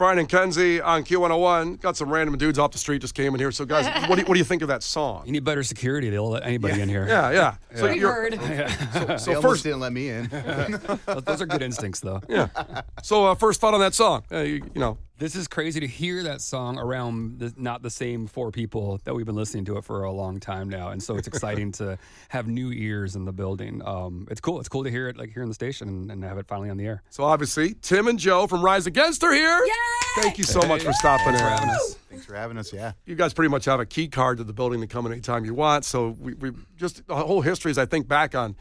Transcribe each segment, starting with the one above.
Brian and Kenzie on Q101. Got some random dudes off the street just came in here. So, guys, what do you think of that song? You need better security. They'll let anybody in here. Yeah. So we heard. So they first didn't let me in. Those are good instincts, though. Yeah. So first thought on that song. You know. This is crazy to hear that song around not the same four people that we've been listening to it for a long time now, and so it's exciting to have new ears in the building. It's cool. It's cool to hear it like here in the station and have it finally on the air. So obviously, Tim and Joe from Rise Against are here. Yay! Thank you so much for stopping in. Thanks for having us. Yeah. You guys pretty much have a key card to the building to come in anytime you want. So we just the whole history as I think back on,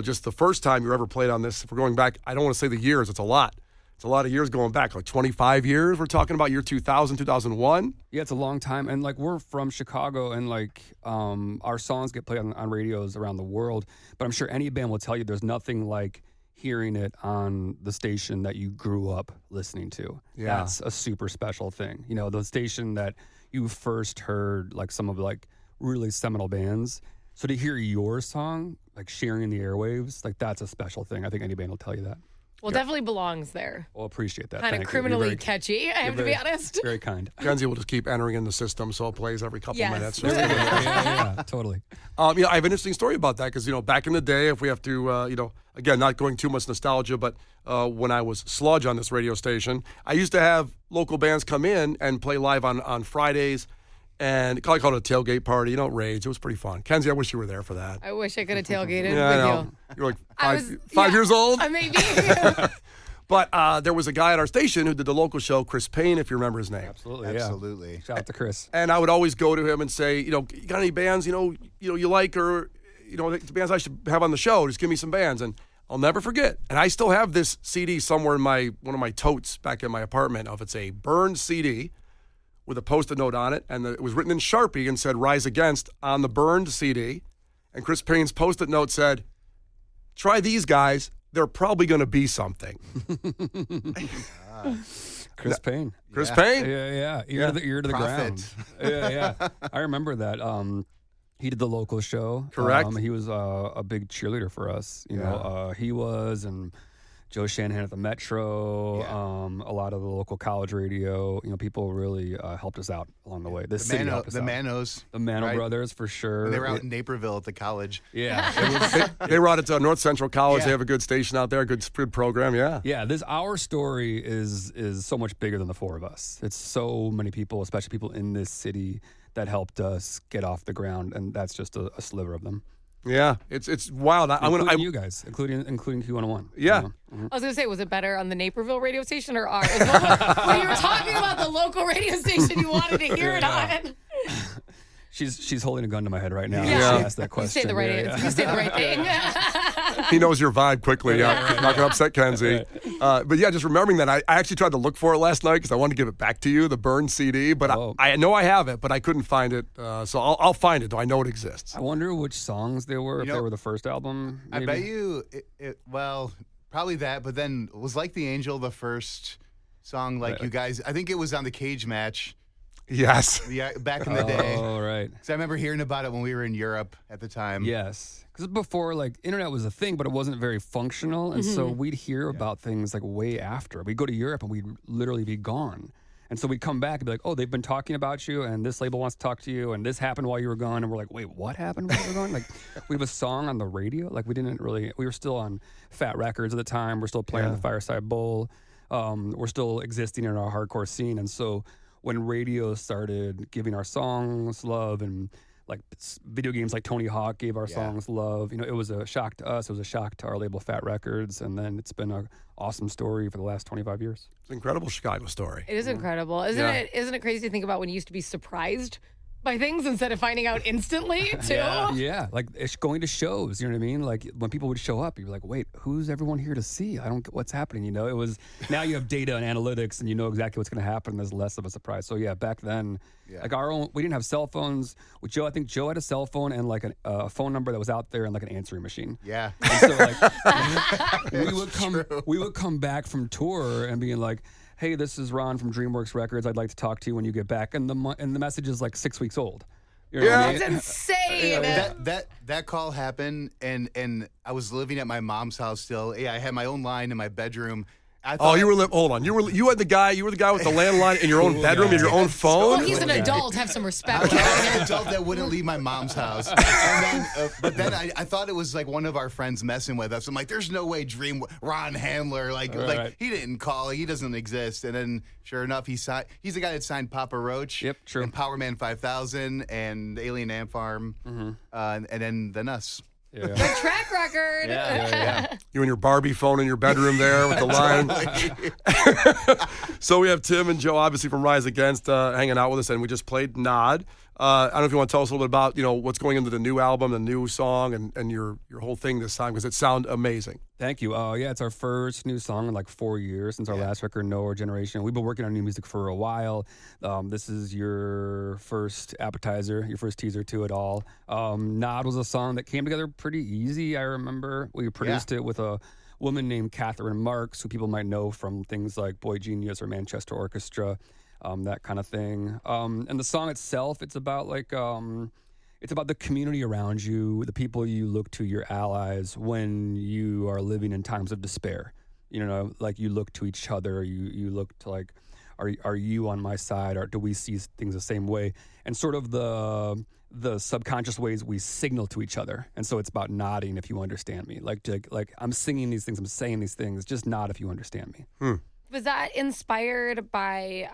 just the first time you ever played on this. If we're going back, I don't want to say the years. It's a lot. It's a lot of years going back, like 25 years. We're talking about year 2000, 2001. Yeah, it's a long time. And like we're from Chicago and like our songs get played on radios around the world. But I'm sure any band will tell you there's nothing like hearing it on the station that you grew up listening to. Yeah. That's a super special thing. The station that you first heard like some of like really seminal bands. So to hear your song, like sharing the airwaves, like that's a special thing. I think any band will tell you that. Well, definitely belongs there. Well, appreciate that. Kind of criminally catchy, I have to be honest. Very kind. Kenzie will just keep entering in the system, so it plays every couple minutes. Yeah, totally. I have an interesting story about that because, back in the day, if we have to, again, not going too much nostalgia, but when I was Sludge on this radio station, I used to have local bands come in and play live on Fridays. And I called it a tailgate party, rage. It was pretty fun. Kenzie, I wish you were there for that. I wish I could have tailgated Yeah, I know. with you. You were like five years old? Maybe. But there was a guy at our station who did the local show, Chris Payne, if you remember his name. Absolutely. Shout out to Chris. And I would always go to him and say, you got any bands, you like, or, the bands I should have on the show? Just give me some bands. And I'll never forget. And I still have this CD somewhere in one of my totes back in my apartment of it's a burned CD with a Post-it note on it, and it was written in Sharpie and said Rise Against on the burned CD. And Chris Payne's Post-it note said, try these guys. They're probably going to be something. Chris Payne. Chris Payne? Yeah. Ear to the ground. Yeah. I remember that. He did the local show. Correct. He was a big cheerleader for us. He was, and Joe Shanahan at the Metro, a lot of the local college radio. People really helped us out along the way. This city helped us out. Manos. The Mano brothers, for sure. When they were out in Naperville at the college. Yeah. They brought it to North Central College. Yeah. They have a good station out there, a good program, yeah. Yeah, our story is so much bigger than the four of us. It's so many people, especially people in this city, that helped us get off the ground, and that's just a sliver of them. Yeah, it's wild. Including you guys, including Q101. Yeah. I was going to say, was it better on the Naperville radio station or ours? When you were talking about the local radio station, you wanted to hear it on. She's holding a gun to my head right now. Yeah. She asked that question. You say the right, you say the right thing. He knows your vibe quickly. Yeah, not going to upset Kenzie. But yeah, just remembering that, I actually tried to look for it last night because I wanted to give it back to you, the burned CD. But I know I have it, but I couldn't find it. So I'll find it, though. I know it exists. I wonder which songs they were, if they were the first album. Maybe? I bet you, probably that. But then was Like the Angel the first song, you guys? I think it was on the Cage Match. Yes. Yeah, back in the day. Oh, right. Because I remember hearing about it when we were in Europe at the time. Yes. Because before, internet was a thing, but it wasn't very functional. And so we'd hear about things, way after. We'd go to Europe, and we'd literally be gone. And so we'd come back and be like, oh, they've been talking about you, and this label wants to talk to you, and this happened while you were gone. And we're like, wait, what happened while you were gone? We have a song on the radio. We were still on Fat Records at the time. We're still playing the Fireside Bowl. We're still existing in our hardcore scene. And so when radio started giving our songs love, and video games like Tony Hawk gave our songs love, it was a shock to us. It was a shock to our label Fat Records, and then it's been an awesome story for the last 25 years. It's an incredible Chicago story. It is incredible. Isn't it crazy to think about when you used to be surprised by things instead of finding out instantly, too? Yeah. It's going to shows, you know what I mean? When people would show up, you'd be like, wait, who's everyone here to see? I don't get what's happening, It was, now you have data and analytics, and you know exactly what's going to happen. There's less of a surprise. So, back then, we didn't have cell phones. With Joe, I think Joe had a cell phone and, a phone number that was out there and, an answering machine. Yeah. And so, we would come back from tour and being like, hey, this is Ron from DreamWorks Records. I'd like to talk to you when you get back. And the message is 6 weeks old. You know what I mean? That's insane. That call happened, and I was living at my mom's house still. Yeah, I had my own line in my bedroom, Oh, hold on. You were the guy with the landline in your own bedroom in your own phone. Well, he's an adult. Have some respect. I was an adult that wouldn't leave my mom's house. And then, but then I thought it was like one of our friends messing with us. I'm like, there's no way Ron Handler, like he didn't call. He doesn't exist. And then sure enough, he's the guy that signed Papa Roach. Yep, true. And Power Man 5000 and Alien Ant Farm. And then us. Yeah. Good track record. Yeah. You and your Barbie phone in your bedroom there with the line. So we have Tim and Joe, obviously from Rise Against, hanging out with us, and we just played Nod. I don't know if you want to tell us a little bit about what's going into the new album, the new song, and your whole thing this time, because it sounds amazing. Thank you. Yeah, it's our first new song in like 4 years since our last record, No Our Generation. We've been working on new music for a while. This is your first appetizer, your first teaser to it all. Nod was a song that came together pretty easy. I remember we produced it with a woman named Catherine Marks, who people might know from things like Boy Genius or Manchester Orchestra. That kind of thing. And the song itself, it's about it's about the community around you, the people you look to, your allies, when you are living in times of despair. Like you look to each other, you look to like, are you on my side, or do we see things the same way? And sort of the subconscious ways we signal to each other. And so it's about nodding if you understand me. Like I'm singing these things, I'm saying these things, just nod if you understand me. Was that inspired by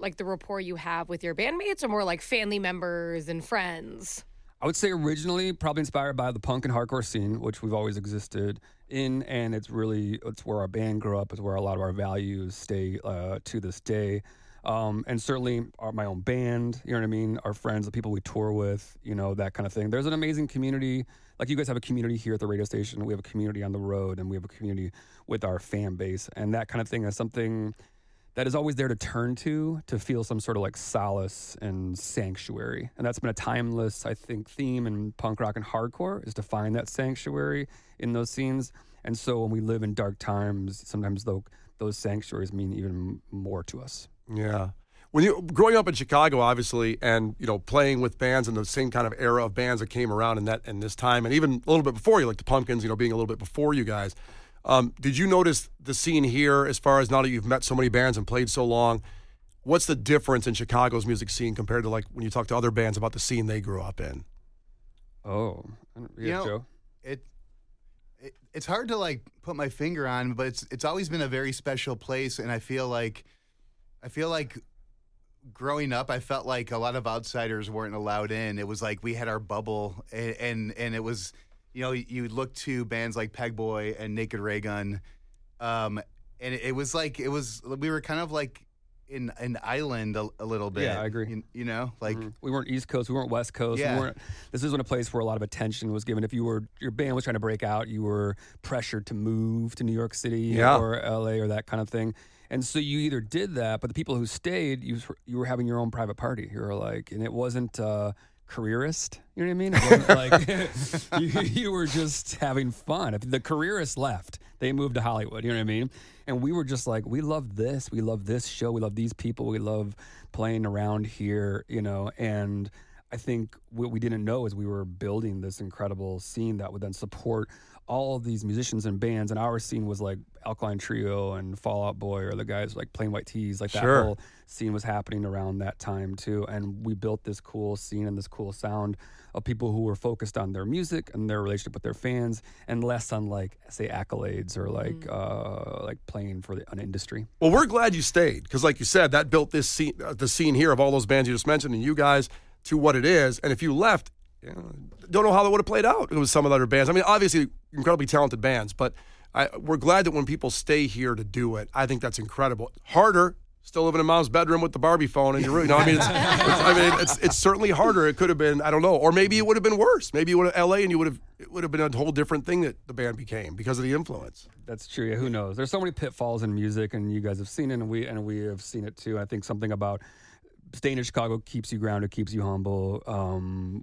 like the rapport you have with your bandmates, or more like family members and friends? I would say originally probably inspired by the punk and hardcore scene, which we've always existed in, and it's where our band grew up. It's where a lot of our values stay to this day. And certainly my own band, you know what I mean? Our friends, the people we tour with, that kind of thing. There's an amazing community. Like you guys have a community here at the radio station. We have a community on the road, and we have a community with our fan base. And that kind of thing is something that is always there to turn to feel some sort of like solace and sanctuary. And that's been a timeless, I think, theme in punk rock and hardcore, is to find that sanctuary in those scenes. And so when we live in dark times, sometimes those sanctuaries mean even more to us. Yeah. When you growing up in Chicago, obviously, and playing with bands in the same kind of era of bands that came around in this time, and even a little bit before you, like the Pumpkins, being a little bit before you guys, did you notice the scene here, as far as now that you've met so many bands and played so long? What's the difference in Chicago's music scene compared to like when you talk to other bands about the scene they grew up in? Oh, Joe. It's hard to like put my finger on, but it's always been a very special place, and I feel like growing up, I felt like a lot of outsiders weren't allowed in. It was like we had our bubble, and it was, you look to bands like Pegboy and Naked Ray Gun, and it was we were kind of like in an island a little bit. Yeah, I agree. We weren't East Coast, we weren't West Coast. Yeah. This isn't a place where a lot of attention was given. If your band was trying to break out, you were pressured to move to New York City or LA or that kind of thing. And so you either did that, but the people who stayed, you were having your own private party. You were like, and it wasn't careerist. You know what I mean? It wasn't like you were just having fun. If the careerists left, they moved to Hollywood. You know what I mean? And we were just like, we love this. We love this show. We love these people. We love playing around here. And I think what we didn't know is we were building this incredible scene that would then support all of these musicians and bands. And our scene was like Alkaline Trio and Fall Out Boy, or the guys like Plain White T's. Like that whole scene was happening around that time too. And we built this cool scene and this cool sound of people who were focused on their music and their relationship with their fans, and less on like, say, accolades or like playing for an industry. Well, we're glad you stayed, because like you said, that built this scene, the scene here of all those bands you just mentioned and you guys to what it is. And if you left, don't know how that would have played out. It was some of the other bands. I mean, obviously, incredibly talented bands, but we're glad that when people stay here to do it, I think that's incredible. Harder, still living in mom's bedroom with the Barbie phone in your room. It's certainly harder. It could have been, I don't know, or maybe it would have been worse. Maybe you would have LA, and it would have been a whole different thing that the band became because of the influence. That's true. Yeah, who knows? There's so many pitfalls in music, and you guys have seen it, and we have seen it too. I think something about staying in Chicago keeps you grounded, keeps you humble.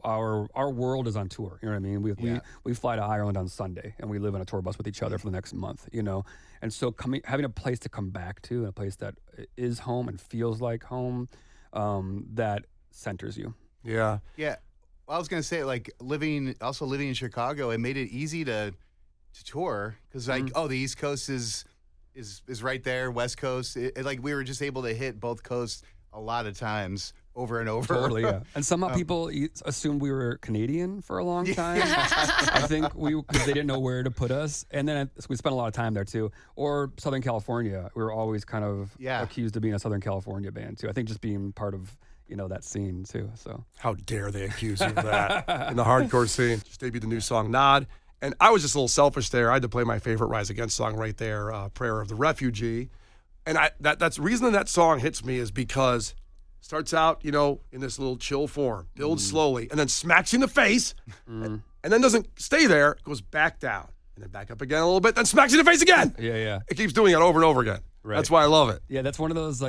Our world is on tour. You know what I mean? We fly to Ireland on Sunday, and we live on a tour bus with each other for the next month. And so having a place to come back to, and a place that is home and feels like home, that centers you. Yeah. Yeah. Well, I was gonna say, like, living in Chicago, it made it easy to tour, because the East Coast is is right there, West Coast. Like we were just able to hit both coasts a lot of times over and over. Totally, yeah. And somehow people assumed we were Canadian for a long time. I think because they didn't know where to put us. And then we spent a lot of time there too. Or Southern California. We were always kind of accused of being a Southern California band too. I think just being part of that scene too. So how dare they accuse you of that in the hardcore scene? Just debuted the new song Nod. And I was just a little selfish there. I had to play my favorite Rise Against song right there, Prayer of the Refugee. And that's the reason that song hits me is because it starts out, in this little chill form, builds slowly, and then smacks you in the face, and then doesn't stay there, goes back down, and then back up again a little bit, then smacks you in the face again. Yeah. It keeps doing it over and over again. Right. That's why I love it. Yeah, that's one of those,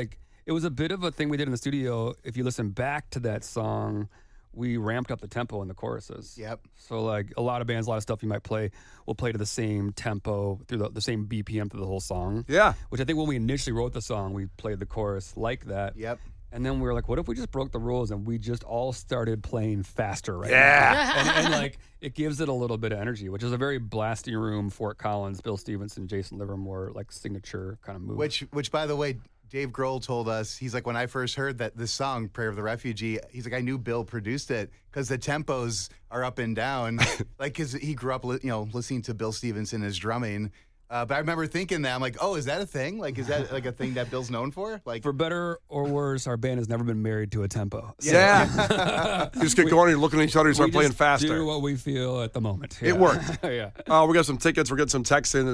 it was a bit of a thing we did in the studio. If you listen back to that song, we ramped up the tempo in the choruses. Yep. So a lot of bands, a lot of stuff you might play, will play to the same tempo through the same BPM through the whole song. Yeah. Which I think when we initially wrote the song, we played the chorus like that. Yep. And then we were like, what if we just broke the rules and we just all started playing faster right now? And it gives it a little bit of energy, which is a very Blasting Room, Fort Collins, Bill Stevenson, Jason Livermore, signature kind of move. Which by the way, Dave Grohl told us, he's like, when I first heard this song, Prayer of the Refugee, he's like, I knew Bill produced it because the tempos are up and down. Because he grew up, listening to Bill Stevenson as drumming. But I remember thinking that, I'm like, oh, is that a thing? Is that a thing that Bill's known for? For better or worse, our band has never been married to a tempo. So. Yeah. You just get going and looking at each other and start playing faster. Do what we feel at the moment. Yeah. It worked. Yeah. We got some tickets. We're getting some texts in.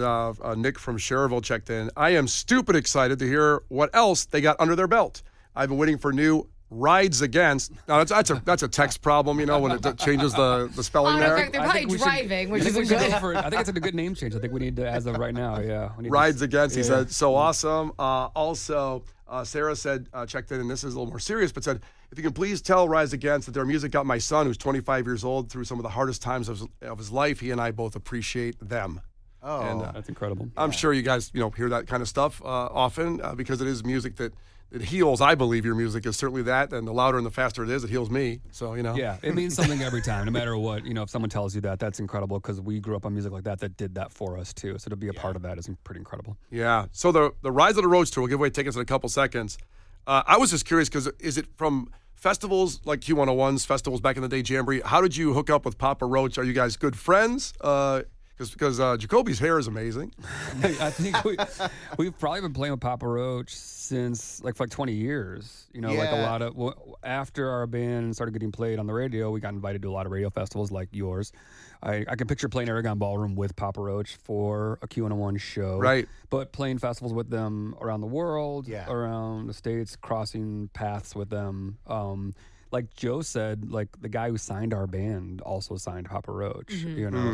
Nick from Cherville checked in. I am stupid excited to hear what else they got under their belt. I've been waiting for new Rides Against. Now that's a text problem, when it changes the spelling there. Fact, they're probably driving, which is good. I think it's a good name change. I think we need to, as of right now, Rides Against, he said, so awesome. Also, Sarah said, checked in, and this is a little more serious, but said, if you can please tell Rise Against that their music got my son, who's 25 years old, through some of the hardest times of his life. He and I both appreciate them. Oh, and, that's incredible. I'm sure you guys, hear that kind of stuff often because it is music that heals. I believe your music is certainly that, and the louder and the faster it is, it heals me. So, Yeah, it means something every time, no matter what. If someone tells you that, that's incredible because we grew up on music like that did that for us too. So to be a part of that is pretty incredible. Yeah. So the Rise of the Roach tour, we'll give away tickets in a couple seconds. I was just curious because is it from festivals like Q101's festivals back in the day, Jamboree? How did you hook up with Papa Roach? Are you guys good friends? Because Jacoby's hair is amazing. I think we've probably been playing with Papa Roach since for 20 years. A lot of after our band started getting played on the radio, we got invited to a lot of radio festivals like yours. I can picture playing Aragon Ballroom with Papa Roach for a Q101 show. Right. But playing festivals with them around the world, around the States, crossing paths with them. Like Joe said, the guy who signed our band also signed Papa Roach.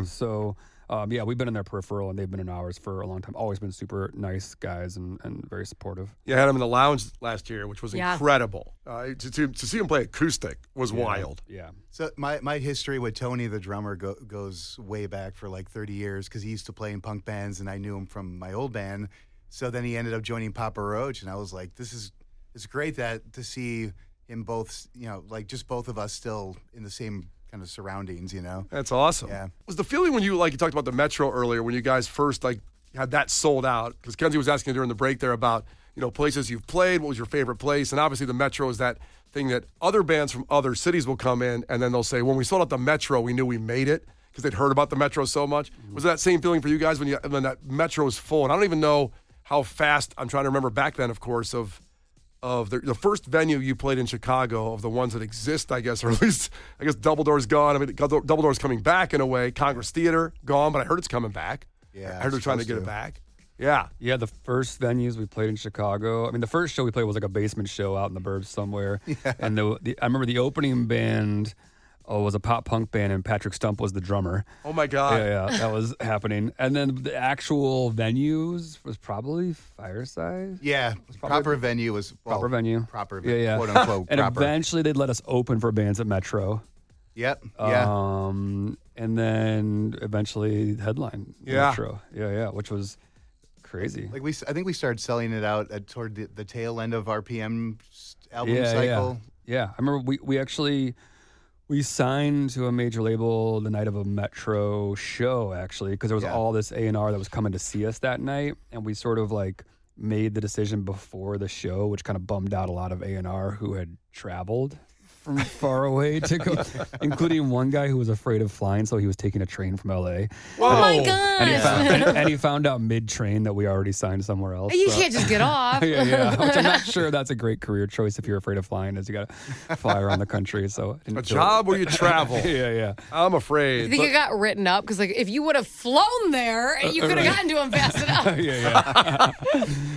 So. We've been in their peripheral and they've been in ours for a long time. Always been super nice guys and very supportive. Yeah, I had them in the lounge last year, which was incredible. To see him play acoustic was wild. Yeah. So my history with Tony, the drummer, goes way back for 30 years because he used to play in punk bands and I knew him from my old band. So then he ended up joining Papa Roach and I was like, it's great to see him both, just both of us still in the same kind of surroundings, That's awesome. Yeah. Was the feeling when you talked about the Metro earlier, when you guys first had that sold out? Because Kenzie was asking during the break there about places you've played. What was your favorite place? And obviously the Metro is that thing that other bands from other cities will come in and then they'll say, when we sold out the Metro, we knew we made it because they'd heard about the Metro so much. Was that same feeling for you guys when that Metro was full? And I don't even know how fast. I'm trying to remember back then, of course, of the first venue you played in Chicago, of the ones that exist, I guess, or at least, I guess Double Door's gone. I mean, Double Door's coming back in a way. Congress Theater, gone, but I heard it's coming back. Yeah, I heard they're trying to get it back. Yeah. Yeah, the first venues we played in Chicago, I mean, the first show we played was a basement show out in the burbs somewhere. Yeah. And I remember the opening band was a pop punk band, and Patrick Stump was the drummer. Oh, my God. Yeah, that was happening. And then the actual venues was probably Fireside. Yeah, proper venue was... proper venue. Proper, yeah. quote unquote, and proper. Eventually they'd let us open for bands at Metro. Yep, yeah. And then eventually headline Metro. Yeah, which was crazy. I think we started selling it out toward the tail end of RPM album cycle. Yeah. I remember we actually... We signed to a major label the night of a Metro show, actually, because there was all this A&R that was coming to see us that night, and we sort of like made the decision before the show, which kind of bummed out a lot of A&R who had traveled from far away to go, including one guy who was afraid of flying, so he was taking a train from LA. Oh my gosh! And he found out mid-train that we already signed somewhere else. You can't just get off. yeah. Which I'm not sure that's a great career choice if you're afraid of flying, is you got to fly around the country. So A job where you travel. yeah. I'm afraid. I think it got written up because, like, if you would have flown there, you could have gotten to him fast enough. yeah.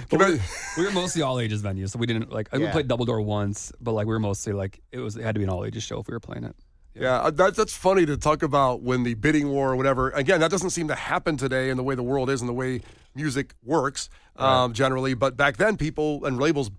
But we were mostly all ages venues, so we didn't like. We played Double Door once, but like we were mostly like it had to be an all ages show if we were playing it. Yeah, that's funny to talk about when the bidding war or whatever. Again, that doesn't seem to happen today in the way the world is and the way music works generally. But back then, people and labels,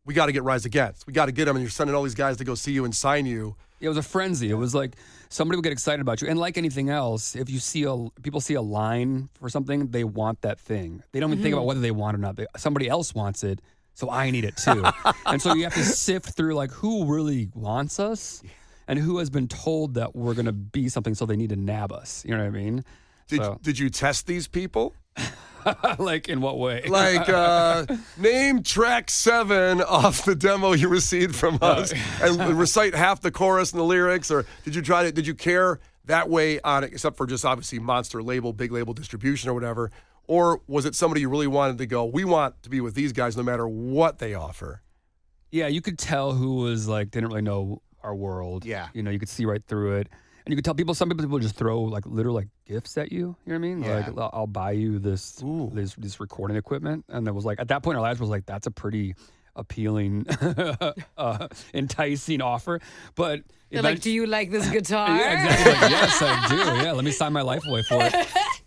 we got to get Rise Against. We got to get them, and you're sending all these guys to go see you and sign you. It was a frenzy. It was like somebody would get excited about you. And like anything else, if you see people see a line for something, they want that thing. They don't even think about whether they want it or not. Somebody else wants it, so I need it too. And so you have to sift through like who really wants us and who has been told that we're going to be something, so they need to nab us. You know what I mean? Did you test these people? Like in what way? Like name track 7 off the demo you received from us and recite half the chorus and the lyrics, or did you care that way on it, except for just obviously monster label, big label distribution or whatever? Or was it somebody you really wanted to go, we want to be with these guys no matter what they offer? Yeah, you could tell who was like didn't really know our world. Yeah. You could see right through it. And you could tell some people just throw like literal like gifts at you. You know what I mean? Yeah. Like I'll buy you this recording equipment. And it was like, at that point in our lives was like, that's a pretty appealing, enticing offer. But They're like, do you like this guitar? Yeah, exactly. Like, yes, I do. Yeah, let me sign my life away for it.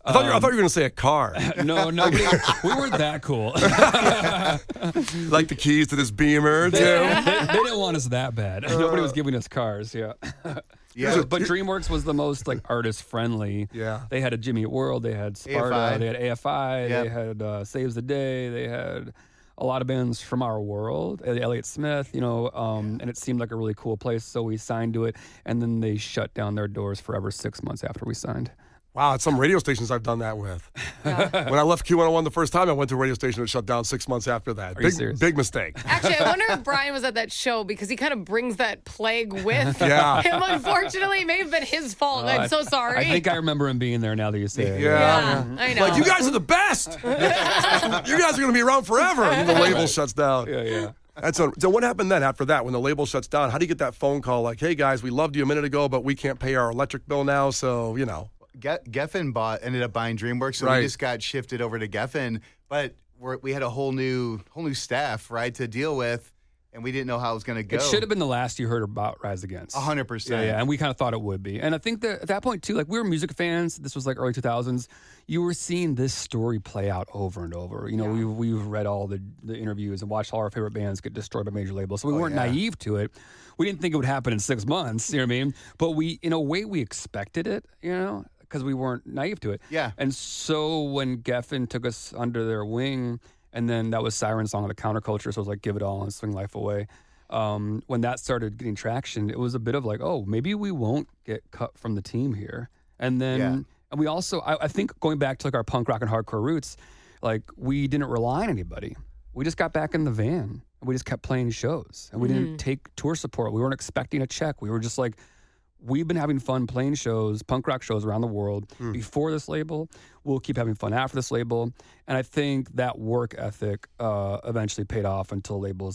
I thought you were going to say a car. No, we weren't that cool. Like the keys to this Beamer, too. They didn't want us that bad. Nobody was giving us cars, Yeah, but DreamWorks was the most like artist friendly. Yeah. They had a Jimmy Eat World, they had Sparta, AFI. they had AFI, Yep. they had Saves the Day, they had a lot of bands from our world, Elliott Smith, and it seemed like a really cool place, so we signed to it, and then they shut down their doors forever 6 months after we signed. Wow, at some radio stations I've done that with. Yeah. When I left Q101 the first time, I went to a radio station that shut down 6 months after that. Are you serious? Big mistake. Actually, I wonder if Brian was at that show because he kind of brings that plague with Yeah. him. Unfortunately, it may have been his fault. I'm so sorry. I think I remember him being there now that you say it. Yeah, I know. Like, you guys are the best. You guys are going to be around forever. And the label shuts down. Yeah. So what happened then after that when the label shuts down? How do you get that phone call like, hey, guys, we loved you a minute ago, but we can't pay our electric bill now, so, Geffen ended up buying DreamWorks, so Right. we just got shifted over to Geffen. But we had a whole new staff, right, to deal with, and we didn't know how it was going to go. It should have been the last you heard about Rise Against. 100%. Yeah, and we kind of thought it would be. And I think that at that point, too, like we were music fans. This was like early 2000s. You were seeing this story play out over and over. We've read all the interviews and watched all our favorite bands get destroyed by major labels. So we weren't naive to it. We didn't think it would happen in 6 months, you know what I mean? But we, in a way, we expected it, because we weren't naive to it. Yeah. And so when Geffen took us under their wing, and then that was Siren's song on the Counterculture, so it was like Give It All and Swing Life Away. When that started getting traction, it was a bit of like, oh, maybe we won't get cut from the team here. And then, and we also, I think going back to like our punk rock and hardcore roots, like we didn't rely on anybody. We just got back in the van and we just kept playing shows and we didn't take tour support. We weren't expecting a check. We were just like, we've been having fun playing shows, punk rock shows around the world before this label. We'll keep having fun after this label. And I think that work ethic eventually paid off until the label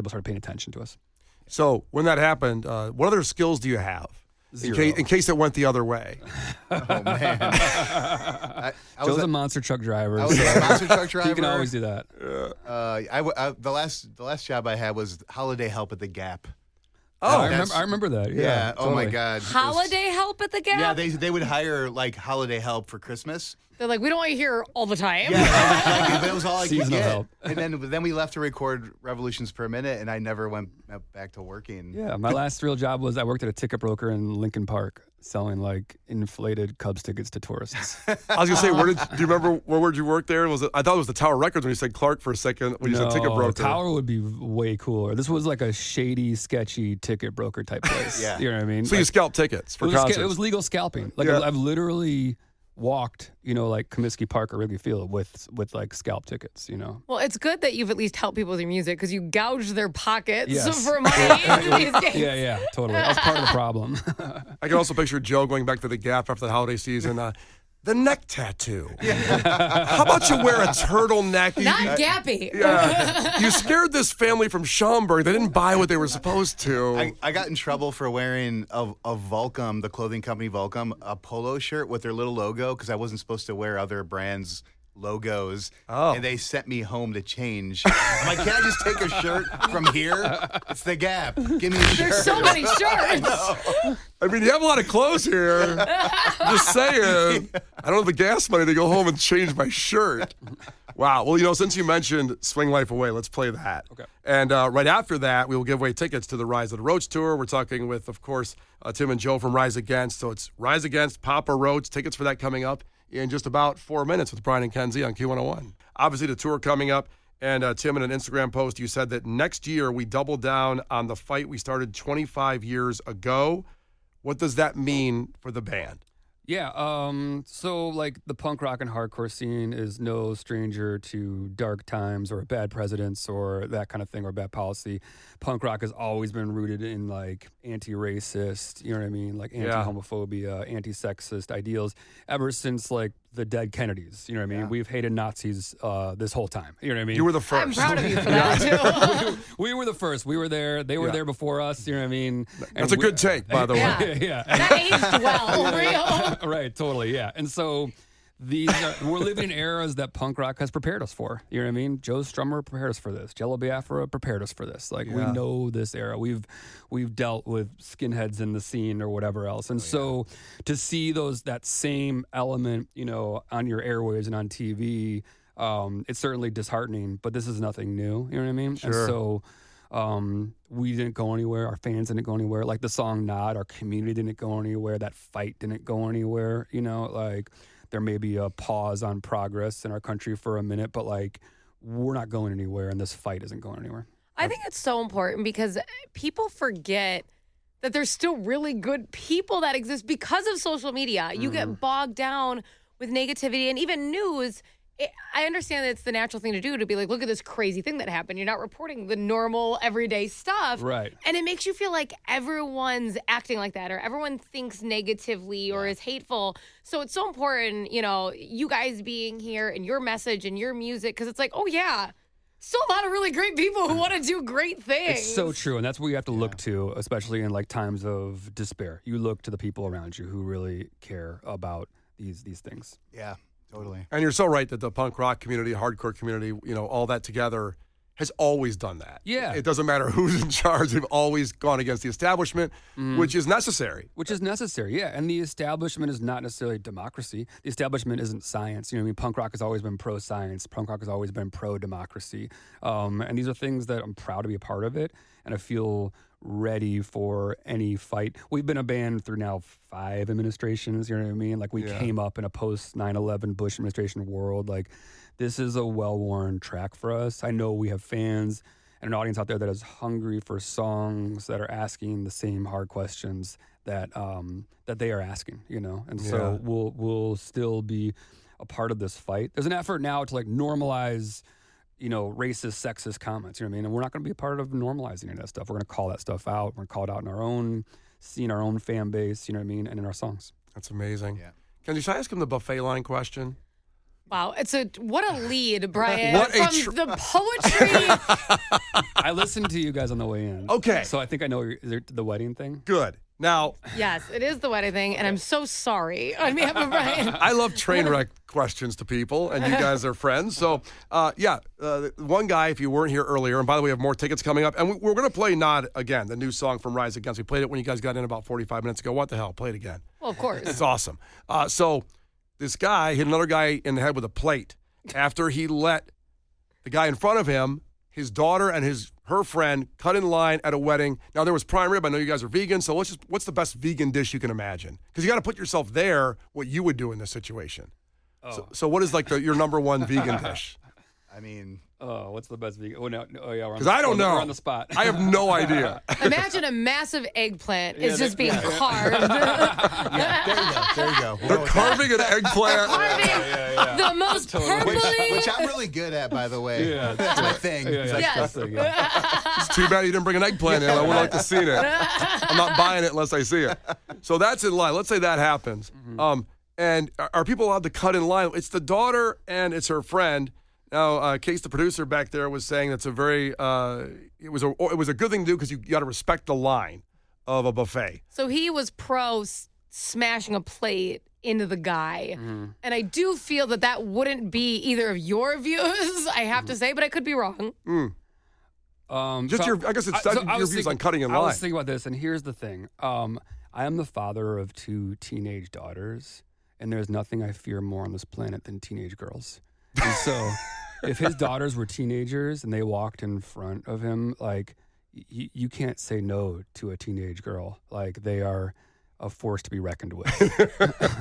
started paying attention to us. So when that happened, what other skills do you have? Zero. In case it went the other way. Oh, man. I Joe's was a monster truck driver. I was a monster truck driver. You can always do that. The last job I had was holiday help at the Gap. Oh, I remember that. Yeah. Oh my totally. God. Holiday help at the Gap? Yeah, they would hire like holiday help for Christmas. They're like, we don't want you here all the time. Yeah, that was all I could Seasonal get. help. And then we left to record Revolutions Per Minute, and I never went back to working. Yeah, my last real job was I worked at a ticket broker in Lincoln Park selling like inflated Cubs tickets to tourists. I was gonna say, do you remember where you work there? I thought it was the Tower Records when you said Clark for a second. When you said ticket broker, Tower would be way cooler. This was like a shady, sketchy ticket broker type place. Yeah. You know what I mean? so you scalp tickets for concerts. It was legal scalping. Like Yeah. I've literally walked, like Comiskey Park or Wrigley Field with like scalp tickets. Well, it's good that you've at least helped people with your music because you gouged their pockets Yes. for money these days. Yeah, totally. That was part of the problem. I can also picture Joe going back to the Gap after the holiday season. The neck tattoo. How about you wear a turtleneck? Not gappy. Yeah. You scared this family from Schaumburg. They didn't buy what they were supposed to. I got in trouble for wearing a Volcom, the clothing company Volcom, a polo shirt with their little logo because I wasn't supposed to wear other brands' logos. Oh. And they sent me home to change. I'm like, can I just take a shirt from here? It's the Gap. Give me a shirt. There's so many shirts. I mean, you have a lot of clothes here. Just saying. I don't have the gas money to go home and change my shirt. Wow. Well, since you mentioned Swing Life Away, let's play that. Okay. And right after that, we will give away tickets to the Rise of the Roach tour. We're talking with, of course, Tim and Joe from Rise Against. So it's Rise Against, Papa Roach. Tickets for that coming up in just about 4 minutes with Brian and Kenzie on Q101. Obviously, the tour coming up. And Tim, in an Instagram post, you said that next year we double down on the fight we started 25 years ago. What does that mean for the band? Yeah, so like the punk rock and hardcore scene is no stranger to dark times or bad presidents or that kind of thing or bad policy. Punk rock has always been rooted in like anti-racist, you know what I mean? Like anti-homophobia, anti-sexist ideals ever since like the dead Kennedys, you know what I mean? Yeah. We've hated Nazis this whole time, you know what I mean? You were the first. I'm proud of you for that, too. We were the first. We were there. They were there before us, you know what I mean? That's a good take, by the way. Yeah. Yeah. That aged well for you. Right, totally, yeah. And so we're living in eras that punk rock has prepared us for. You know what I mean? Joe Strummer prepared us for this. Jello Biafra prepared us for this. Like we know this era. We've dealt with skinheads in the scene or whatever else. And so to see that same element, on your airwaves and on TV, it's certainly disheartening. But this is nothing new. You know what I mean? Sure. And so we didn't go anywhere. Our fans didn't go anywhere. Like the song "Nod," our community didn't go anywhere. That fight didn't go anywhere. Like there may be a pause on progress in our country for a minute, but like we're not going anywhere, and this fight isn't going anywhere. I think it's so important because people forget that there's still really good people that exist because of social media. You get bogged down with negativity and even news. I understand that it's the natural thing to do to be like, look at this crazy thing that happened. You're not reporting the normal everyday stuff. Right. And it makes you feel like everyone's acting like that or everyone thinks negatively or is hateful. So it's so important, you guys being here and your message and your music, because it's like, oh, yeah, still a lot of really great people who want to do great things. It's so true, and that's what you have to look to, especially in like times of despair. You look to the people around you who really care about these things. Yeah, totally. And you're so right that the punk rock community, hardcore community, all that together has always done that. Yeah. It doesn't matter who's in charge. They've always gone against the establishment, which is necessary. Yeah. And the establishment is not necessarily democracy. The establishment isn't science. Punk rock has always been pro-science. Punk rock has always been pro-democracy. And these are things that I'm proud to be a part of it. And I feel ready for any fight. We've been a band through now 5 administrations, you know what I mean? Like we came up in a post 9/11 Bush administration world. Like this is a well-worn track for us. I know we have fans and an audience out there that is hungry for songs that are asking the same hard questions that they are asking, And so we'll still be a part of this fight. There's an effort now to like normalize racist, sexist comments, you know what I mean? And we're not going to be a part of normalizing any of that stuff. We're going to call that stuff out. We're going to call it out in our own scene, our own fan base, you know what I mean? And in our songs. That's amazing. Yeah. Kenzie, should I ask him the buffet line question? Wow, what a lead, Brian. What a From the poetry. I listened to you guys on the way in. Okay. So I think I know the wedding thing. Good. Now, Yes, it is the wedding thing, and I'm so sorry on behalf of Brian. I love train wreck questions to people, and you guys are friends. So, one guy, if you weren't here earlier, and by the way, we have more tickets coming up, and we're going to play Nod again, the new song from Rise Against. We played it when you guys got in about 45 minutes ago. What the hell? Play it again. Well, of course. It's awesome. So this guy hit another guy in the head with a plate after he let the guy in front of him, his daughter and her friend, cut in line at a wedding. Now, there was prime rib. I know you guys are vegan, so what's the best vegan dish you can imagine? Because you got to put yourself there, what you would do in this situation. Oh. So what is like your number one vegan dish? I mean, what's the best vegan? Oh, no, yeah, because I don't know. We're on the spot. I have no idea. Imagine a massive eggplant is just being carved. there you go. They're carving an eggplant. Carving the most purpley. Which I'm really good at, by the way. Yeah, that's my thing. Yes. It's too bad you didn't bring an eggplant in. I would like to see it. I'm not buying it unless I see it. So that's in line. Let's say that happens. And are people allowed to cut in line? It's the daughter and it's her friend. Now, Case, the producer back there, was saying that's a very it was a good thing to do because you got to respect the line of a buffet. So he was pro smashing a plate into the guy, and I do feel that wouldn't be either of your views. I have to say, but I could be wrong. I guess it's your views on cutting in line. I was thinking about this, and here's the thing: I am the father of 2 teenage daughters, and there's nothing I fear more on this planet than teenage girls. And so, if his daughters were teenagers and they walked in front of him, like, you can't say no to a teenage girl. Like, they are a force to be reckoned with.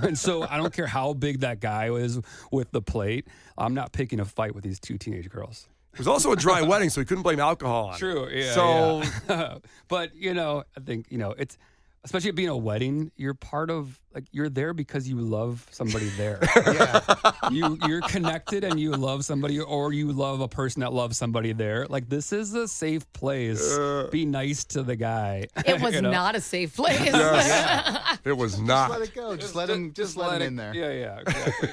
And so, I don't care how big that guy is with the plate. I'm not picking a fight with these 2 teenage girls. It was also a dry wedding, so he couldn't blame alcohol on it. True, yeah. So, yeah. But, I think, it's, especially it being a wedding, you're you're there because you love somebody there. You're connected and you love somebody, or you love a person that loves somebody there. Like, this is a safe place. Be nice to the guy. It was not a safe place. Yes. It was not. Just let it go. Just let him in there. Yeah, exactly.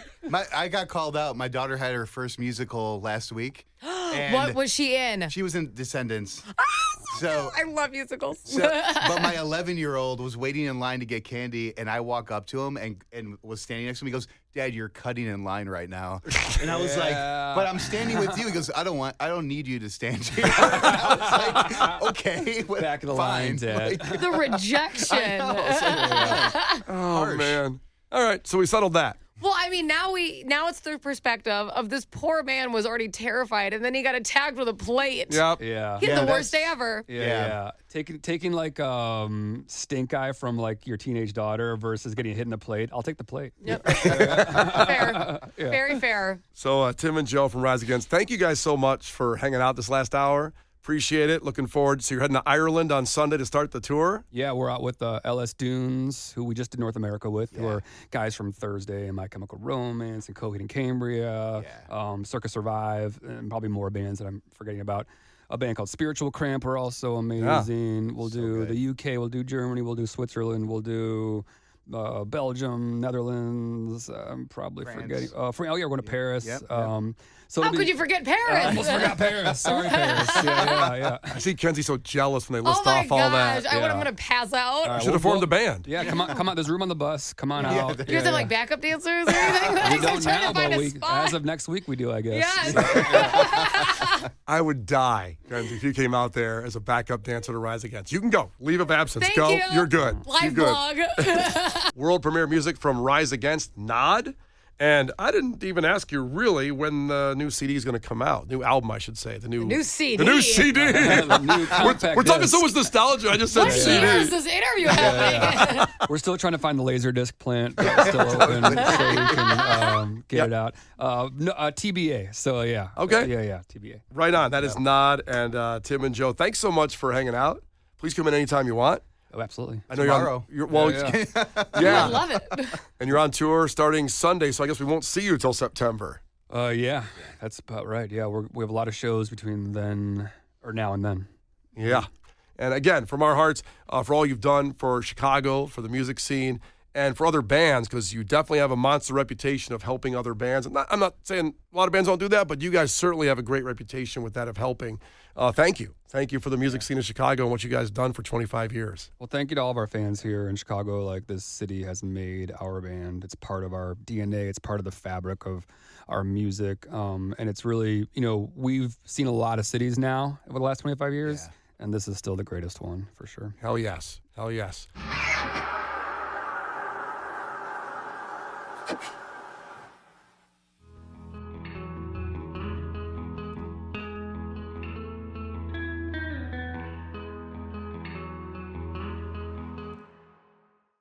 I got called out. My daughter had her first musical last week. What was she in? She was in Descendants. So I love musicals. But my 11-year-old was waiting in line to get candy, and I walk up to him and was standing next to him. He goes, "Dad, you're cutting in line right now." And I was like, "But I'm standing with you." He goes, "I don't need you to stand here." I was like, "Okay, back of the line, Dad." The rejection. Oh man! All right, so we settled that. Well, I mean, now it's the perspective of this poor man was already terrified, and then he got attacked with a plate. Yep. Yeah. He had the worst day ever. Yeah. Taking like stink eye from like your teenage daughter versus getting hit in the plate. I'll take the plate. Yep. Fair. Yeah. Very fair. So Tim and Joe from Rise Against, thank you guys so much for hanging out this last hour. Appreciate it. Looking forward. So you're heading to Ireland on Sunday to start the tour? Yeah, we're out with LS Dunes, who we just did North America with, who are guys from Thursday and My Chemical Romance and Coheed and Cambria, Circus Survive, and probably more bands that I'm forgetting about. A band called Spiritual Cramp are also amazing. We'll do the UK, we'll do Germany, we'll do Switzerland, we'll do Belgium, Netherlands. I'm probably forgetting. We're going to Paris. Yep. So how could you forget Paris? I almost forgot Paris. Sorry, Paris. Yeah. I see Kenzie so jealous when they list oh my off all gosh. that. I'm going to pass out. Right, should have formed a band. Yeah, come on. There's room on the bus. Come on out. You guys have like backup dancers or anything? We don't now, but as of next week, we do, I guess. Yes. I would die, Kenzie, if you came out there as a backup dancer to Rise Against. You can go. Leave of absence. Thank go. you. You're good. Live You're blog. World premiere music from Rise Against, Nod. And I didn't even ask you really when the new CD is going to come out. New album, I should say. The new CD. The new CD. The new compact we're talking disc. so much nostalgia. I just said What CD. year is this interview happening? We're still trying to find the Laserdisc plant that's still open so we can get it out. TBA. So, yeah. Okay. Yeah, TBA. Right on. That is Nod and Tim and Joe. Thanks so much for hanging out. Please come in anytime you want. Oh, absolutely. I know Tomorrow. you're I love it. And you're on tour starting Sunday, so I guess we won't see you until September. Yeah, that's about right. Yeah, we have a lot of shows between now and then. Yeah. And again, from our hearts, for all you've done for Chicago, for the music scene, and for other bands, because you definitely have a monster reputation of helping other bands. I'm not saying a lot of bands don't do that, but you guys certainly have a great reputation with that of helping. Thank you. Thank you for the music scene in Chicago and what you guys have done for 25 years. Well, thank you to all of our fans here in Chicago. Like, this city has made our band. It's part of our DNA. It's part of the fabric of our music. And it's really, we've seen a lot of cities now over the last 25 years, and this is still the greatest one for sure. Hell yes. Hell yes.